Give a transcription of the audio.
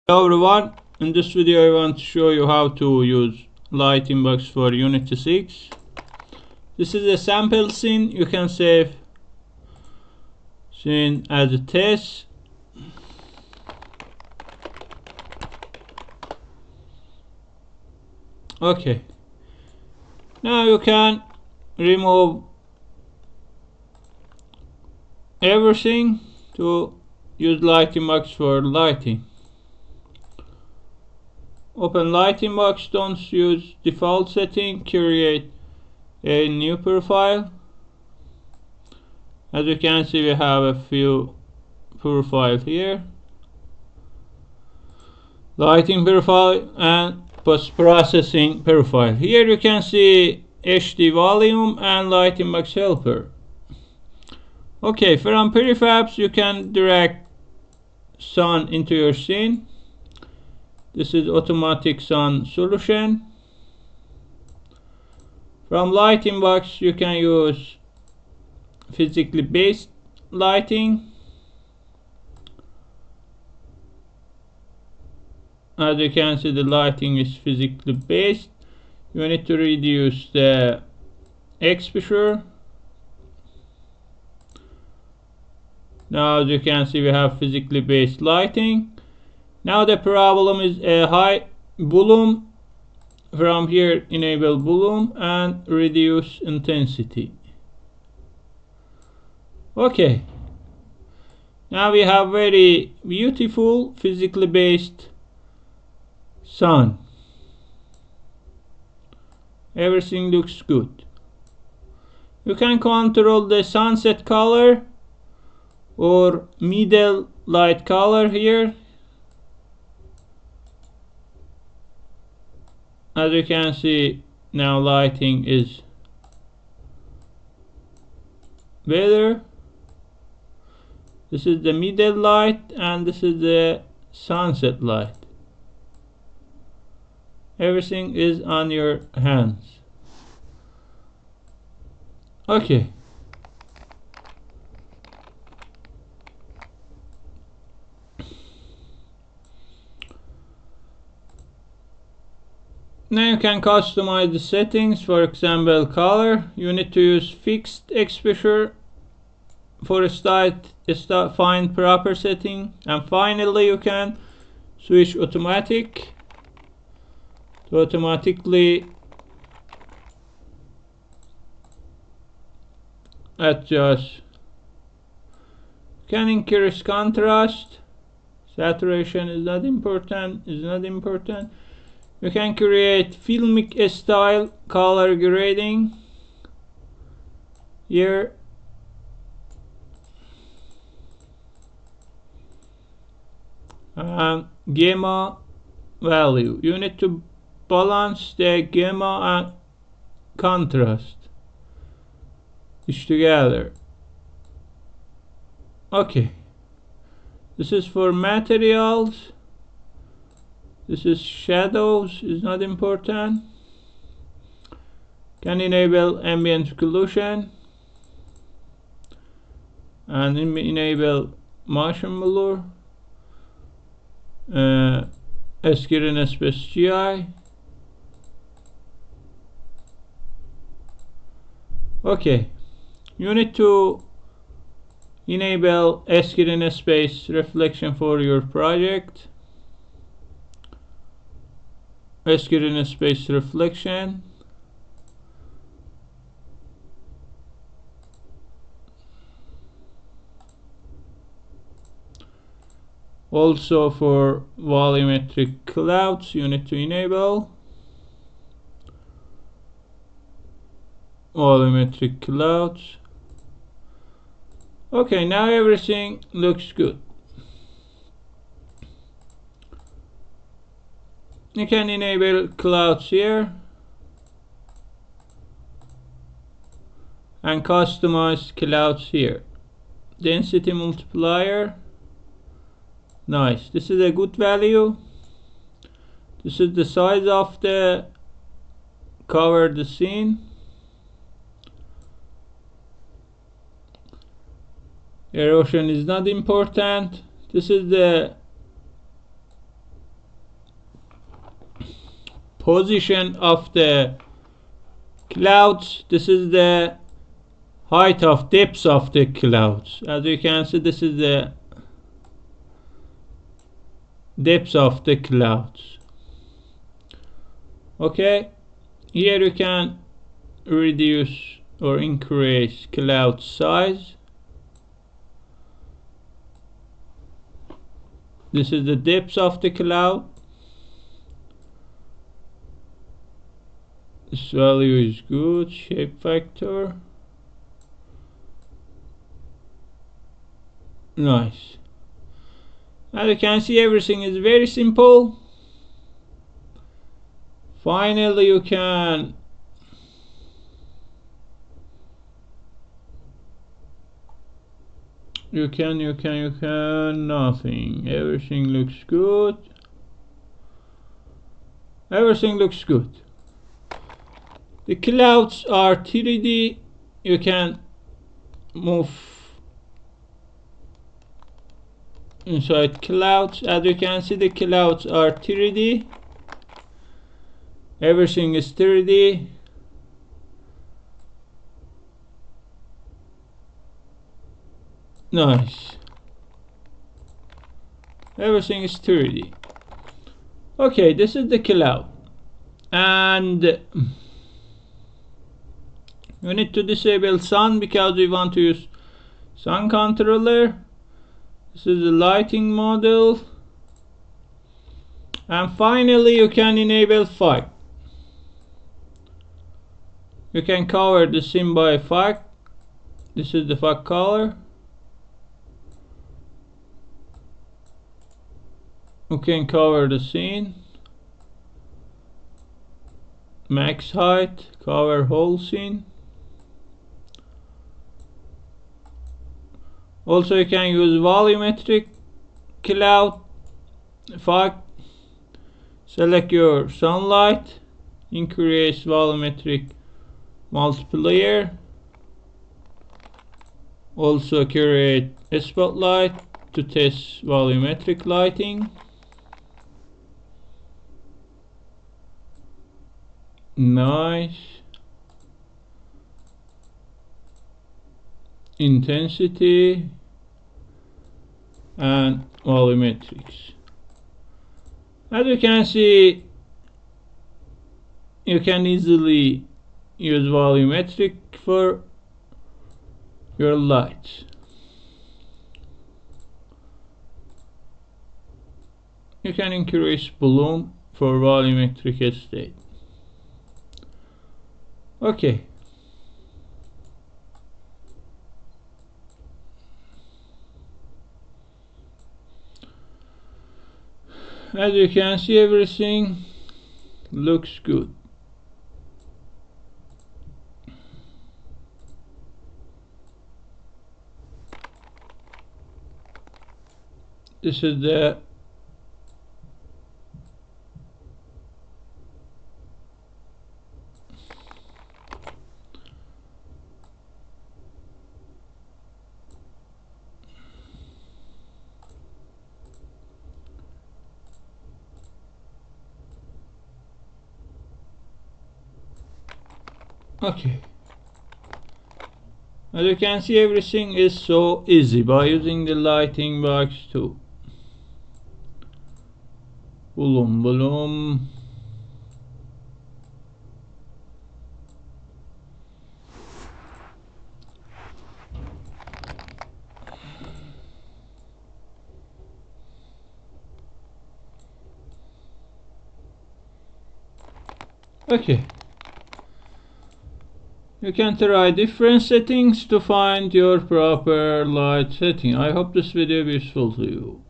Hello everyone, in this video I want to show you how to use Lighting Box for Unity 6. This is a sample scene. You can save scene as a test. Okay, now you can remove everything to use Lighting Box for lighting. Open Lighting Box, don't use default setting, create a new profile. As you can see, we have a few profiles here. Lighting profile and post-processing profile. Here you can see HD volume and Lighting Box helper. Okay, from prefabs you can drag sun into your scene. This is automatic sun solution. From Lighting Box you can use physically based lighting. As you can see, the lighting is physically based. You need to reduce the exposure. Now as you can see, we have physically based lighting. Now the problem is a high volume. From here, enable volume and reduce intensity. Okay, now we have very beautiful physically based sun. Everything looks good. You can control the sunset color or middle light color here. As you can see, now lighting is better. This is the middle light and this is the sunset light. Everything is on your hands. Okay. Now you can customize the settings. For example, color. You need to use fixed exposure for find proper setting. And finally you can switch automatic to automatically adjust. You can increase contrast. Saturation is not important. You can create filmic style color grading here. And gamma value. You need to balance the gamma and contrast each together. Okay. This is for materials. This is shadows, is not important. Can enable ambient occlusion and enable motion blur, screen space GI. Okay, you need to enable screen space reflection for your project. Screen space reflection. Also for volumetric clouds you need to enable volumetric clouds. Okay, now everything looks good. You can enable clouds here and customize clouds here. Density multiplier. Nice. This is a good value. This is the size of the cover the scene. Erosion is not important. This is the position of the clouds. This is the height of depths of the clouds. As you can see, this is the depths of the clouds. Okay, here you can reduce or increase cloud size. This is the depths of the cloud. This value is good. Shape factor. Nice. As you can see, everything is very simple. Finally, you can nothing. Everything looks good. Everything looks good. The clouds are 3D. You can move inside clouds. As you can see, the clouds are 3D. Everything is 3D. Nice. Everything is 3D. Okay, this is the cloud, and we need to disable sun because we want to use sun controller. This is the lighting model, and finally you can enable fog. You can cover the scene by fog. This is the fog color. You can cover the scene. Max height, cover whole scene. Also you can use volumetric cloud fog. Select your sunlight, increase volumetric multiplier. Also create a spotlight to test volumetric lighting. Nice. Intensity and volumetrics. As you can see, you can easily use volumetric for your lights. You can increase bloom for volumetric state. Okay. As you can see, everything looks good. This is the okay. As you can see, everything is so easy by using the lighting box too. Bloom. Okay. You can try different settings to find your proper light setting. I hope this video is useful to you.